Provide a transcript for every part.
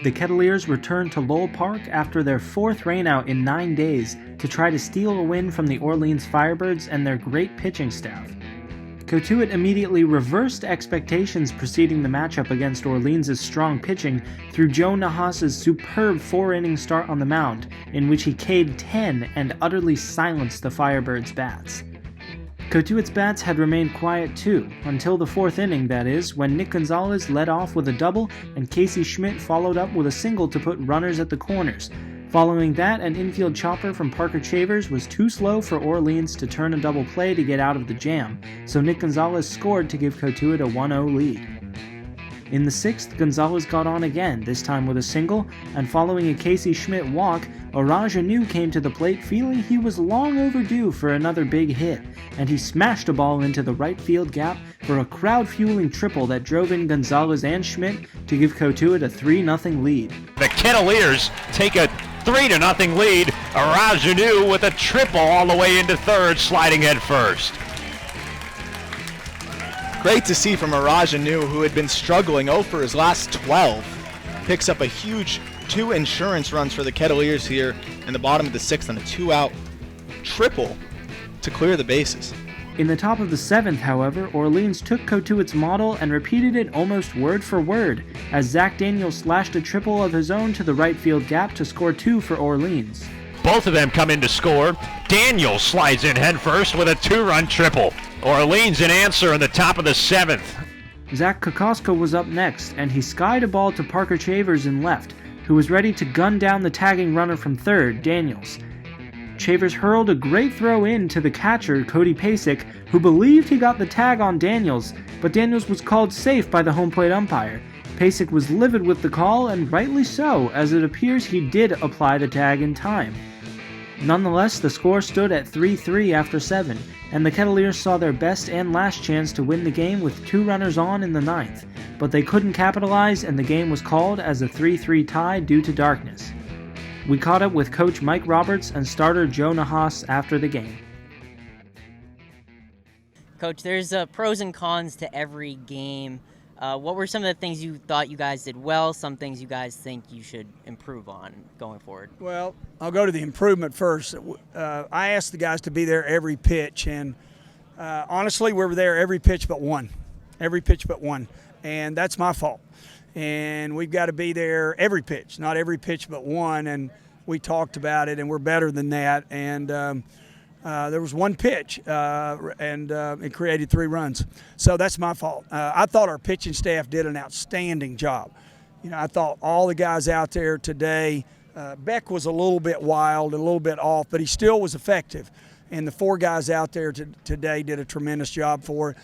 The Kettleers returned to Lowell Park after their fourth rainout in 9 days to try to steal a win from the Orleans Firebirds and their great pitching staff. Cotuit immediately reversed expectations preceding the matchup against Orleans' strong pitching through Joe Nahas's superb 4-inning start on the mound, in which he K'd 10 and utterly silenced the Firebirds' bats. Cotuit's bats had remained quiet too, until the 4th inning, that is, when Nick Gonzalez led off with a double and Casey Schmidt followed up with a single to put runners at the corners. Following that, an infield chopper from Parker Chavers was too slow for Orleans to turn a double play to get out of the jam, so Nick Gonzalez scored to give Cotuit a 1-0 lead. In the 6th, Gonzalez got on again, this time with a single, and following a Casey Schmidt walk, Oraj Anu came to the plate feeling he was long overdue for another big hit, and he smashed a ball into the right field gap for a crowd-fueling triple that drove in Gonzalez and Schmidt to give Cotuit a 3-0 lead. The Kettleers take a 3-0 lead. Oraj Anu with a triple all the way into third, sliding head first. Great to see from Oraj Anu, who had been struggling for his last 12. Picks up a huge 2 insurance runs for the Kettleers here in the bottom of the 6th on a 2-out triple to clear the bases. In the top of the 7th, however, Orleans took Cotuit's model and repeated it almost word for word, as Zach Daniels slashed a triple of his own to the right field gap to score 2 for Orleans. Both of them come in to score. Daniels slides in headfirst with a 2-run triple. Orleans in answer in the top of the 7th. Zach Kokoska was up next, and he skied a ball to Parker Chavers in left, who was ready to gun down the tagging runner from third, Daniels. Chavers hurled a great throw in to the catcher, Cody Pasek, who believed he got the tag on Daniels, but Daniels was called safe by the home plate umpire. Pasek was livid with the call, and rightly so, as it appears he did apply the tag in time. Nonetheless, the score stood at 3-3 after 7, and the Kettleers saw their best and last chance to win the game with 2 runners on in the 9th, but they couldn't capitalize and the game was called as a 3-3 tie due to darkness. We caught up with Coach Mike Roberts and starter Joe Nahas after the game. Coach, there's pros and cons to every game. What were some of the things you thought you guys did well, some things you guys think you should improve on going forward? Well, I'll go to the improvement first. I asked the guys to be there every pitch, and honestly, we were there every pitch but one. Every pitch but one, and that's my fault. And we've got to be there every pitch, not every pitch but one, and we talked about it, and we're better than that. And there was one pitch, and it created 3 runs. So that's my fault. I thought our pitching staff did an outstanding job. You know, I thought all the guys out there today, Beck was a little bit wild, a little bit off, but he still was effective. And the 4 guys out there today did a tremendous job for it.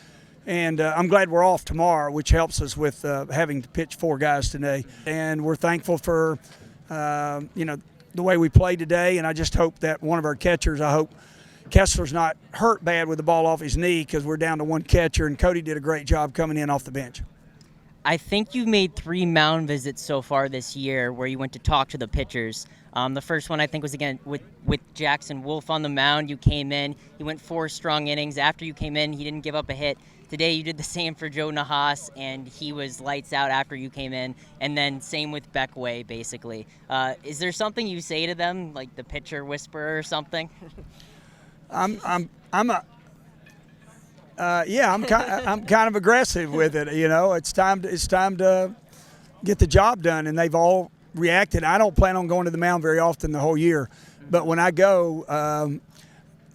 And I'm glad we're off tomorrow, which helps us with having to pitch 4 guys today. And we're thankful for, the way we played today. And I just hope that one of our catchers, I hope Kessler's not hurt bad with the ball off his knee, because we're down to 1 catcher, and Cody did a great job coming in off the bench. I think you've made 3 mound visits so far this year where you went to talk to the pitchers. The first one I think was again with Jackson Wolf on the mound. You came in, he went 4 strong innings. After you came in, he didn't give up a hit. Today you did the same for Joe Nahas, and he was lights out after you came in. And then same with Beckway, basically. Is there something you say to them, like the pitcher whisperer or something? I'm kind of aggressive with it. You know, it's time to get the job done, and they've all reacted. I don't plan on going to the mound very often the whole year, but when I go,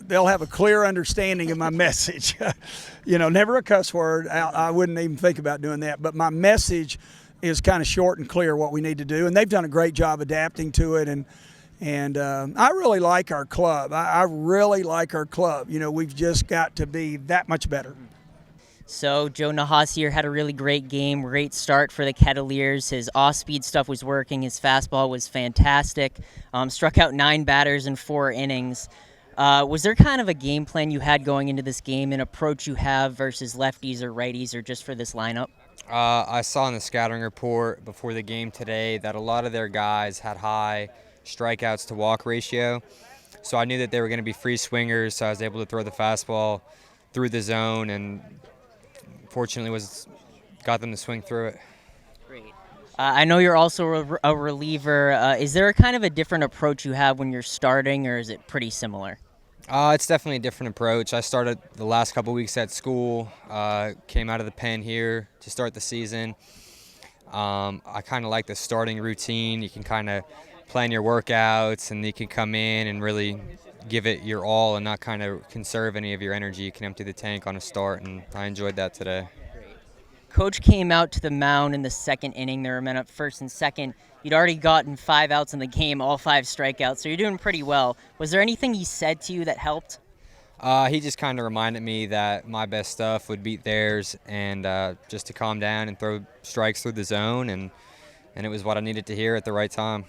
they'll have a clear understanding of my message. Never a cuss word. I wouldn't even think about doing that, but my message is kind of short and clear what we need to do, and they've done a great job adapting to it. And I really like our club. I really like our club. We've just got to be that much better. So Joe Nahas here had a really great game, great start for the Kettleers. His off-speed stuff was working. His fastball was fantastic. Struck out 9 batters in 4 innings. Was there kind of a game plan you had going into this game, an approach you have versus lefties or righties, or just for this lineup? I saw in the scouting report before the game today that a lot of their guys had high strikeouts to walk ratio, so I knew that they were going to be free swingers, so I was able to throw the fastball through the zone, and fortunately got them to swing through it. Great. I know you're also a reliever. Is there a kind of a different approach you have when you're starting, or is it pretty similar? It's definitely a different approach. I started the last couple weeks at school, came out of the pen here to start the season. I kind of like the starting routine. You can kind of plan your workouts, and you can come in and really give it your all and not kind of conserve any of your energy. You can empty the tank on a start, and I enjoyed that today. Coach came out to the mound in the second inning. There were men up first and second. You'd already gotten 5 outs in the game, all 5 strikeouts, so you're doing pretty well. Was there anything he said to you that helped? He just kind of reminded me that my best stuff would beat theirs, and just to calm down and throw strikes through the zone, and it was what I needed to hear at the right time.